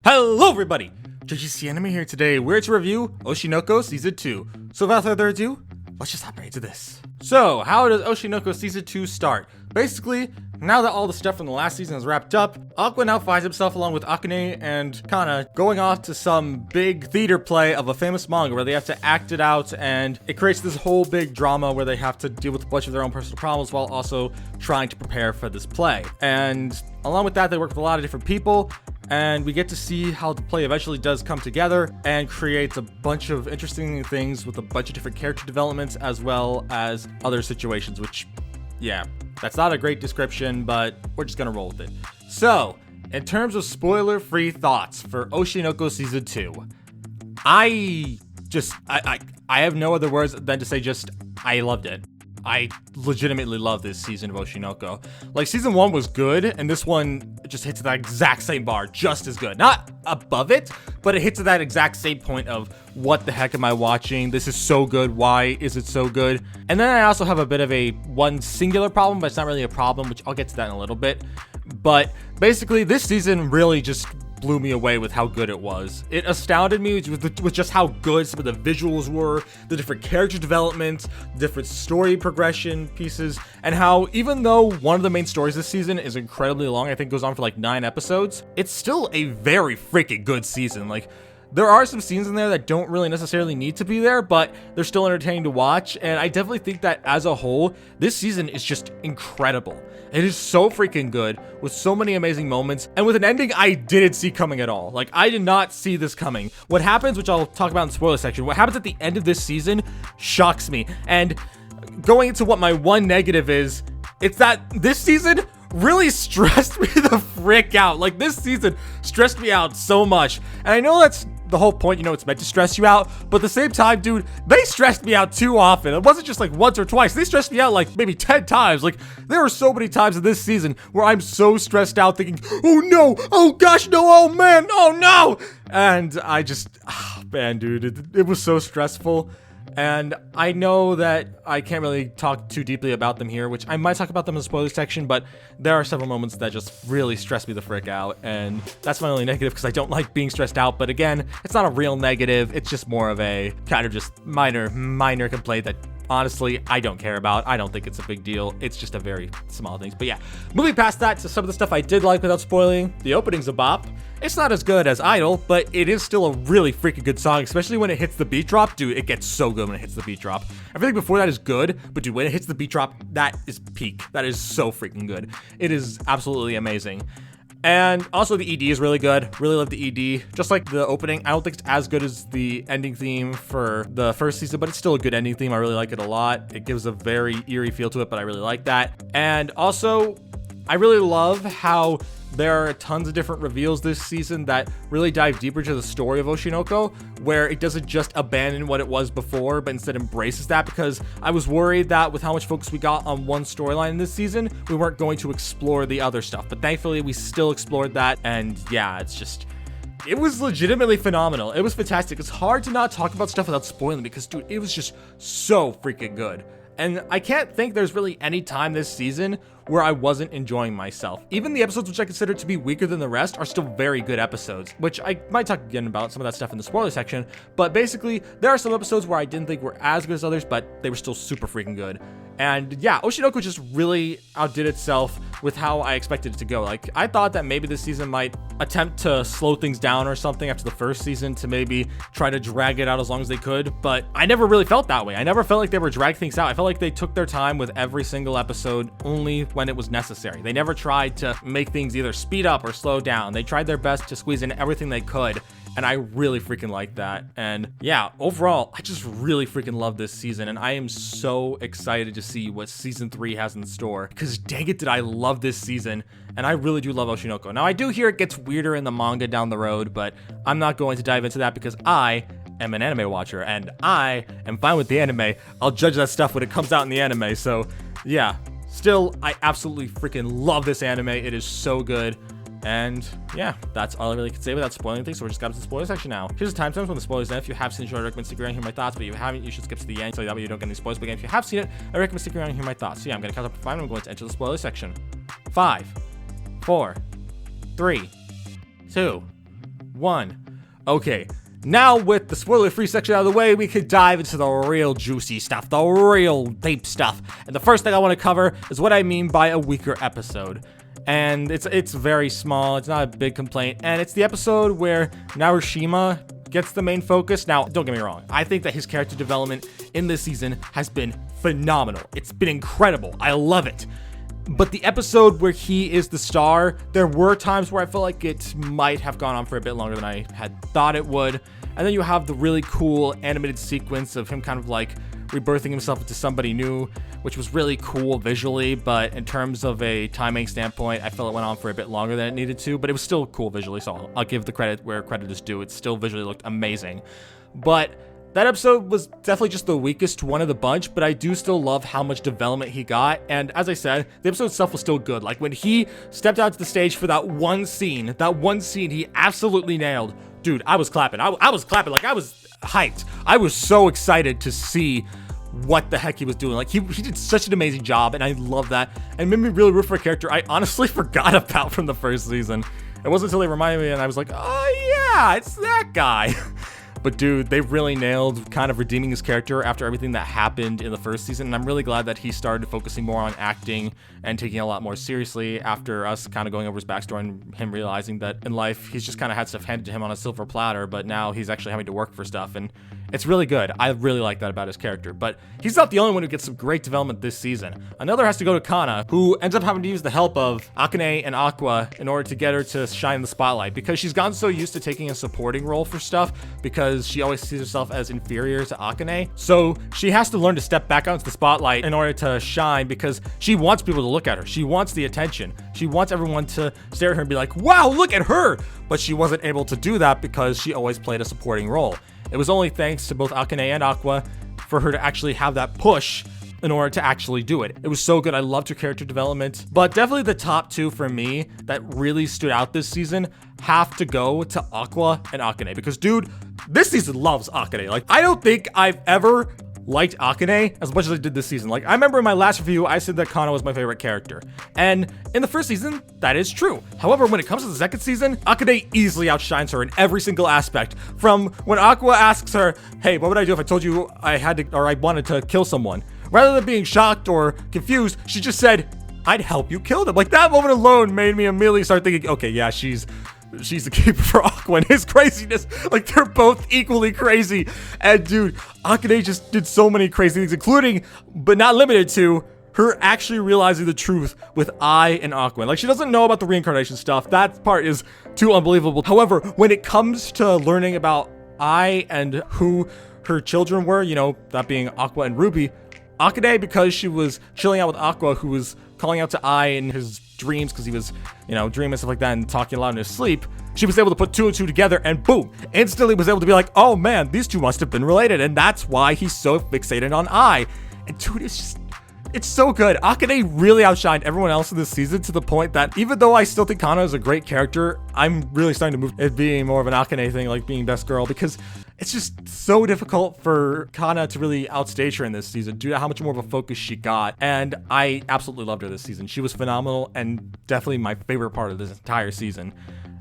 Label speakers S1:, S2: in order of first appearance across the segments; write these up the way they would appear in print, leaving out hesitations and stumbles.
S1: Hello everybody! JGC Anime here today. We're to review Oshi Season 2. So without further ado, let's just hop right into this. So, how does Oshi Season 2 start? Basically, now that all the stuff from the last season is wrapped up, Aqua now finds himself along with Akane and Kana going off to some big theater play of a famous manga where they have to act it out, and it creates this whole big drama where they have to deal with a bunch of their own personal problems while also trying to prepare for this play. And along with that, they work with a lot of different people, and we get to see how the play eventually does come together and creates a bunch of interesting things with a bunch of different character developments as well as other situations, which, yeah, that's not a great description, but we're just gonna roll with it. So, in terms of spoiler-free thoughts for Oshi Season 2, I have no other words than to say just, I loved it. I legitimately love this season of Oshi. Like, season 1 was good, and this one just hits that exact same bar, just as good. Not above it, but it hits at that exact same point of, what the heck am I watching? This is so good. Why is it so good? And then I also have a bit of one singular problem, but it's not really a problem, which I'll get to that in a little bit. But basically, this season really just blew me away with how good it was. It astounded me with just how good some of the visuals were, the different character development, different story progression pieces, and how even though one of the main stories this season is incredibly long, I think goes on for like 9 episodes, it's still a very freaking good season. Like, there are some scenes in there that don't really necessarily need to be there, but they're still entertaining to watch, and I definitely think that as a whole, this season is just incredible. It is so freaking good, with so many amazing moments, and with an ending I didn't see coming at all. Like, I did not see this coming. What happens, which I'll talk about in the spoiler section, what happens at the end of this season shocks me, and going into what my one negative is, it's that this season really stressed me the frick out. Like, this season stressed me out so much, and I know that's the whole point, you know, it's meant to stress you out, but at the same time, dude, they stressed me out too often. It wasn't just like once or twice, they stressed me out like maybe 10 times. Like, there were so many times in this season where I'm so stressed out thinking, oh no, oh gosh, no, oh man, oh no, and I just, man, dude, it was so stressful. And I know that I can't really talk too deeply about them here, which I might talk about them in the spoiler section, but there are several moments that just really stress me the frick out, and that's my only negative because I don't like being stressed out. But again, it's not a real negative, it's just more of a kind of just minor complaint that honestly I don't care about. I don't think it's a big deal. It's just a very small thing. But yeah, moving past that to some of the stuff I did like without spoiling. The opening's a bop. It's not as good as Idol, but it is still a really freaking good song, especially when it hits the beat drop. Dude, it gets so good when it hits the beat drop. Everything before that is good, but dude, when it hits the beat drop, that is peak. That is so freaking good. It is absolutely amazing. And also the ED is really good. Really love the ED. Just like the opening, I don't think it's as good as the ending theme for the first season, but it's still a good ending theme. I really like it a lot. It gives a very eerie feel to it, but I really like that. And also, I really love how there are tons of different reveals this season that really dive deeper into the story of Oshi, where it doesn't just abandon what it was before, but instead embraces that, because I was worried that with how much focus we got on one storyline this season, we weren't going to explore the other stuff. But thankfully, we still explored that, and yeah, it was legitimately phenomenal. It was fantastic. It's hard to not talk about stuff without spoiling, because dude, it was just so freaking good. And I can't think there's really any time this season where I wasn't enjoying myself. Even the episodes which I consider to be weaker than the rest are still very good episodes, which I might talk again about some of that stuff in the spoiler section. But basically, there are some episodes where I didn't think were as good as others, but they were still super freaking good. And yeah, Oshi just really outdid itself with how I expected it to go. Like, I thought that maybe this season might attempt to slow things down or something after the first season to maybe try to drag it out as long as they could, but I never really felt that way. I never felt like they were dragging things out. I felt like they took their time with every single episode only when it was necessary. They never tried to make things either speed up or slow down. They tried their best to squeeze in everything they could, and I really freaking like that. And yeah, overall, I just really freaking love this season, and I am so excited to see what season 3 has in store, because dang it, did I love this season, and I really do love Oshi. Now, I do hear it gets weirder in the manga down the road, but I'm not going to dive into that because I am an anime watcher, and I am fine with the anime. I'll judge that stuff when it comes out in the anime, so yeah. Still, I absolutely freaking love this anime. It is so good. And yeah, that's all I really can say without spoiling things, so we're just got to the spoiler section now. Here's the timestamps when the spoilers end. If you have seen it, I recommend sticking around and hear my thoughts, but if you haven't, you should skip to the end so that way you don't get any spoilers. But again, if you have seen it, I recommend sticking around and hear my thoughts. So yeah, I'm going to count up to 5 and I'm going to enter the spoiler section. 5, 4, 3, 2, 1. Okay, now with the spoiler-free section out of the way, we could dive into the real juicy stuff, the real deep stuff. And the first thing I want to cover is what I mean by a weaker episode. And it's very small, it's not a big complaint, and it's the episode where Narushima gets the main focus. Now, don't get me wrong, I think that his character development in this season has been phenomenal. It's been incredible. I love it. But the episode where he is the star, there were times where I felt like it might have gone on for a bit longer than I had thought it would. And then you have the really cool animated sequence of him kind of like rebirthing himself into somebody new, which was really cool visually, but in terms of a timing standpoint, I felt it went on for a bit longer than it needed to, but it was still cool visually, so I'll give the credit where credit is due. It still visually looked amazing. But that episode was definitely just the weakest one of the bunch, but I do still love how much development he got. And as I said, the episode itself was still good. Like when he stepped out to the stage for that one scene he absolutely nailed. Dude, I was clapping. I was clapping. Like I was hyped. I was so excited to see what the heck he was doing. Like he did such an amazing job, and I love that. And it made me really root for a character I honestly forgot about from the first season. It wasn't until they reminded me and I was like, oh yeah, it's that guy. But dude, they really nailed kind of redeeming his character after everything that happened in the first season. And I'm really glad that he started focusing more on acting and taking it a lot more seriously after us kind of going over his backstory and him realizing that in life, he's just kind of had stuff handed to him on a silver platter, but now he's actually having to work for stuff. And it's really good. I really like that about his character. But he's not the only one who gets some great development this season. Another has to go to Kana, who ends up having to use the help of Akane and Aqua in order to get her to shine in the spotlight, because she's gotten so used to taking a supporting role for stuff because she always sees herself as inferior to Akane. So she has to learn to step back out into the spotlight in order to shine, because she wants people to look at her. She wants the attention. She wants everyone to stare at her and be like, wow, look at her. But she wasn't able to do that because she always played a supporting role. It was only thanks to both Akane and Aqua for her to actually have that push in order to actually do it. It was so good. I loved her character development. But definitely the top two for me that really stood out this season have to go to Aqua and Akane, because dude, this season loves Akane. Like, I don't think I've ever liked Akane as much as I did this season. Like, I remember in my last review, I said that Kana was my favorite character. And in the first season, that is true. However, when it comes to the second season, Akane easily outshines her in every single aspect. From when Aqua asks her, hey, what would I do if I told you I had to, or I wanted to kill someone? Rather than being shocked or confused, she just said, I'd help you kill them. Like, that moment alone made me immediately start thinking, okay, yeah, she's the keeper for Aqua and his craziness. Like, they're both equally crazy. And dude, Akane just did so many crazy things, including, but not limited to, her actually realizing the truth with Ai and Aqua. Like, she doesn't know about the reincarnation stuff. That part is too unbelievable. However, when it comes to learning about Ai and who her children were, you know, that being Aqua and Ruby, Akane, because she was chilling out with Aqua, who was calling out to Ai in his dreams because he was, you know, dreaming and stuff like that and talking a lot in his sleep, she was able to put two and two together and boom, instantly was able to be like, oh man, these two must have been related, and that's why he's so fixated on Ai. And dude, it's just, it's so good. Akane really outshined everyone else in this season to the point that even though I still think Kana is a great character, I'm really starting to move it being more of an Akane thing, like being best girl, because it's just so difficult for Kana to really outstage her in this season due to how much more of a focus she got. And I absolutely loved her this season. She was phenomenal and definitely my favorite part of this entire season.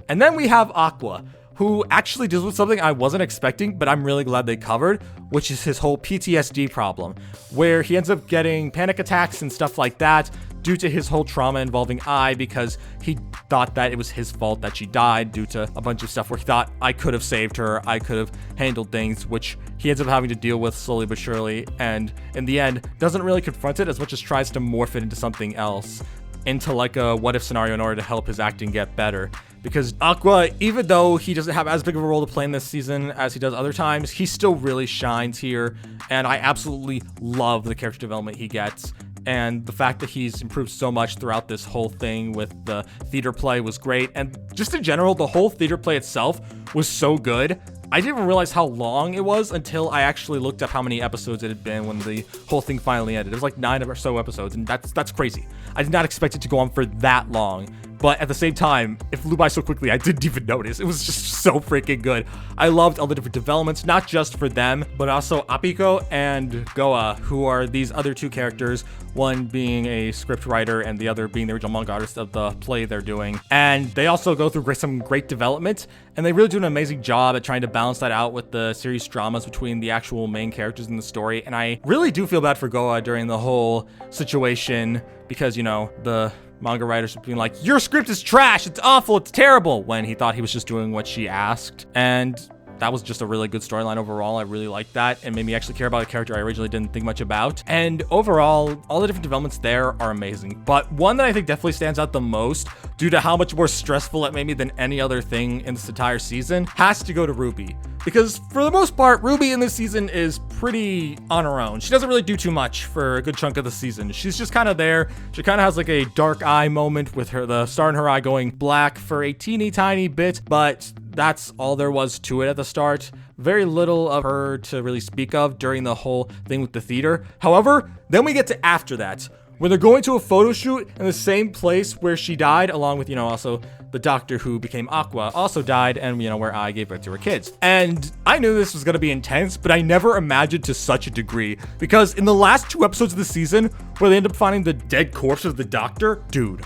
S1: And then we have Aqua, who actually deals with something I wasn't expecting, but I'm really glad they covered, which is his whole PTSD problem, where he ends up getting panic attacks and stuff like that due to his whole trauma involving Ai, because he thought that it was his fault that she died due to a bunch of stuff where he thought, I could have saved her, I could have handled things, which he ends up having to deal with slowly but surely, and in the end, doesn't really confront it as much as tries to morph it into something else, into like a what if scenario in order to help his acting get better. Because Aqua, even though he doesn't have as big of a role to play in this season as he does other times, he still really shines here, and I absolutely love the character development he gets. And the fact that he's improved so much throughout this whole thing with the theater play was great. And just in general, the whole theater play itself was so good. I didn't even realize how long it was until I actually looked up how many episodes it had been when the whole thing finally ended. It was like 9 or so episodes, and that's crazy. I did not expect it to go on for that long. but at the same time, it flew by so quickly I didn't even notice. It was just so freaking good. I loved all the different developments, not just for them, but also Apiko and Goa, who are these other two characters, one being a script writer and the other being the original manga artist of the play they're doing. And they also go through some great development, and they really do an amazing job at trying to balance that out with the serious dramas between the actual main characters in the story. And I really do feel bad for Goa during the whole situation because, you know, the manga writers being like, your script is trash, it's awful, it's terrible, when he thought he was just doing what she asked. And that was just a really good storyline overall. I really liked that and made me actually care about a character I originally didn't think much about. And overall, all the different developments there are amazing. But one that I think definitely stands out the most due to how much more stressful it made me than any other thing in this entire season has to go to Ruby. Because for the most part, Ruby in this season is pretty on her own. She doesn't really do too much for a good chunk of the season. She's just kind of there. She kind of has like a dark eye moment with the star in her eye going black for a teeny tiny bit, but that's all there was to it at the start. Very little of her to really speak of during the whole thing with the theater. However, then we get to after that, where they're going to a photo shoot in the same place where she died, along with, you know, also the doctor who became Aqua also died, and, you know, where I gave birth to her kids. And I knew this was gonna be intense, but I never imagined to such a degree, because in the last 2 episodes of the season, where they end up finding the dead corpse of the doctor, dude,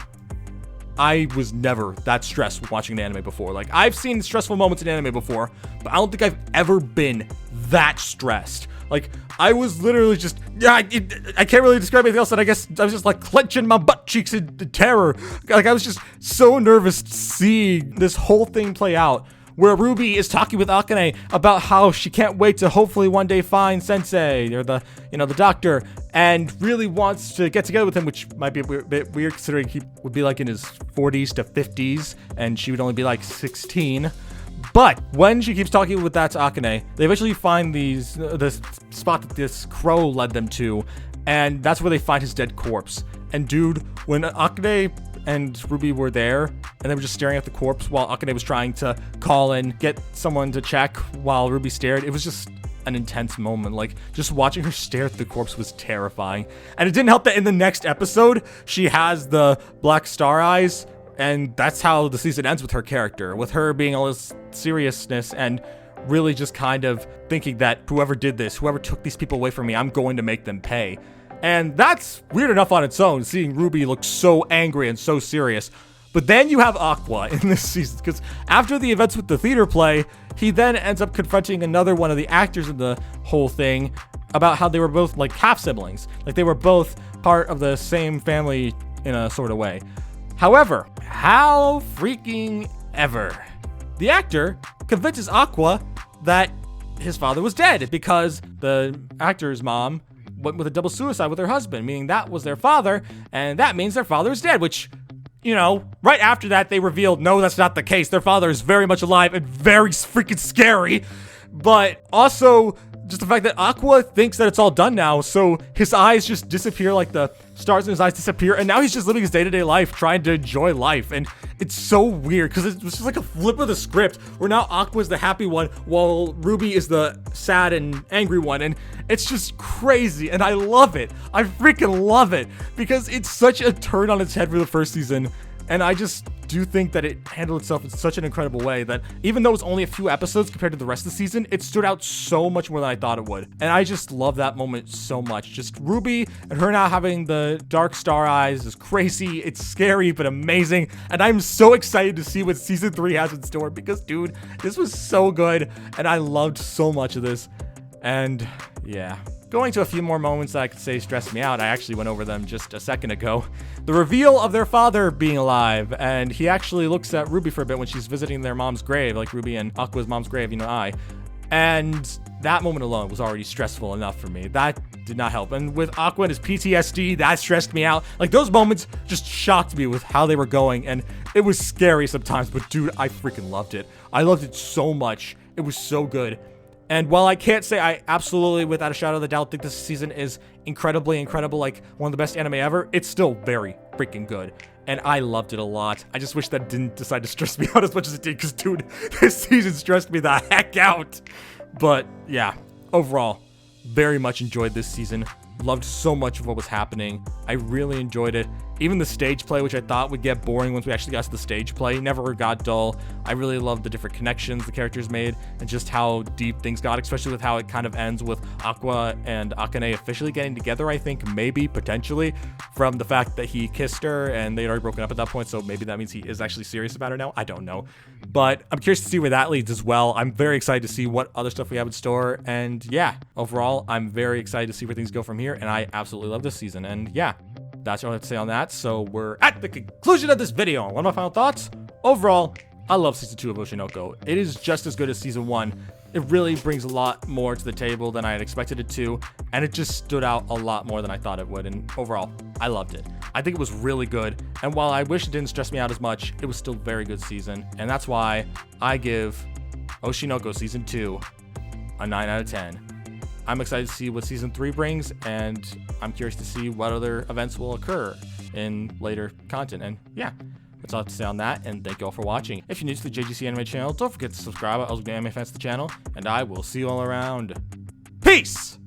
S1: I was never that stressed watching an anime before. Like, I've seen stressful moments in anime before, but I don't think I've ever been that stressed. Like, I was literally just, I can't really describe anything else, and I guess I was just like clenching my butt cheeks in terror. Like, I was just so nervous seeing this whole thing play out, where Ruby is talking with Akane about how she can't wait to hopefully one day find Sensei, or the doctor, and really wants to get together with him, which might be a bit weird considering he would be like in his 40s to 50s, and she would only be like 16. But when she keeps talking with that to Akane, they eventually find this spot that this crow led them to, and that's where they find his dead corpse. And dude, when Akane and Ruby were there, and they were just staring at the corpse while Akane was trying to call and get someone to check while Ruby stared, it was just an intense moment. Like, just watching her stare at the corpse was terrifying. And it didn't help that in the next episode, she has the black star eyes, and that's how the season ends with her character, with her being all this seriousness and really just kind of thinking that whoever did this, whoever took these people away from me, I'm going to make them pay. And that's weird enough on its own, seeing Ruby look so angry and so serious. But then you have Aqua in this season, because after the events with the theater play, he then ends up confronting another one of the actors in the whole thing about how they were both like half siblings. Like, they were both part of the same family in a sort of way. However, how freaking ever, the actor convinces Aqua that his father was dead because the actor's mom went with a double suicide with her husband, meaning that was their father, and that means their father is dead, which, you know, right after that, they revealed, no, that's not the case. Their father is very much alive and very freaking scary. But also, just the fact that Aqua thinks that it's all done now, so his eyes just disappear, like the stars in his eyes disappear, and now he's just living his day-to-day life, trying to enjoy life. And it's so weird, because it's just like a flip of the script, where now Aqua's the happy one, while Ruby is the sad and angry one, and it's just crazy, and I love it. I freaking love it, because it's such a turn on its head for the first season, and I just do think that it handled itself in such an incredible way that even though it was only a few episodes compared to the rest of the season, it stood out so much more than I thought it would. And I just love that moment so much. Just Ruby and her now having the dark star eyes is crazy. It's scary, but amazing. And I'm so excited to see what season 3 has in store because, dude, this was so good. And I loved so much of this. And yeah. Going to a few more moments that I could say stressed me out. I actually went over them just a second ago. The reveal of their father being alive, and he actually looks at Ruby for a bit when she's visiting their mom's grave, like Ruby and Aqua's mom's grave, you know, and that moment alone was already stressful enough for me. That did not help. And with Aqua and his PTSD, that stressed me out. Like, those moments just shocked me with how they were going, and it was scary sometimes, but dude, I freaking loved it. I loved it so much. It was so good. And while I can't say I absolutely, without a shadow of a doubt, think this season is incredibly incredible, like one of the best anime ever, it's still very freaking good. And I loved it a lot. I just wish that didn't decide to stress me out as much as it did, because, dude, this season stressed me the heck out. But, yeah, overall, very much enjoyed this season. Loved so much of what was happening. I really enjoyed it. Even the stage play, which I thought would get boring once we actually got to the stage play, never got dull. I really loved the different connections the characters made and just how deep things got, especially with how it kind of ends with Aqua and Akane officially getting together, I think, maybe, potentially, from the fact that he kissed her and they'd already broken up at that point, so maybe that means he is actually serious about her now. I don't know. But I'm curious to see where that leads as well. I'm very excited to see what other stuff we have in store, and yeah, overall, I'm very excited to see where things go from here, and I absolutely love this season, and yeah. That's all I have to say on that. So we're at the conclusion of this video. One of my final thoughts. Overall, I love Season 2 of Oshinoko. It is just as good as Season 1. It really brings a lot more to the table than I had expected it to, and it just stood out a lot more than I thought it would, and overall, I loved it. I think it was really good, and while I wish it didn't stress me out as much, it was still a very good season, and that's why I give Oshinoko Season 2 a 9 out of 10. I'm excited to see what Season 3 brings, and I'm curious to see what other events will occur in later content. And yeah, that's all I have to say on that, and thank you all for watching. If you're new to the JGC Anime channel, don't forget to subscribe. I also be anime fans to the channel, and I will see you all around. Peace!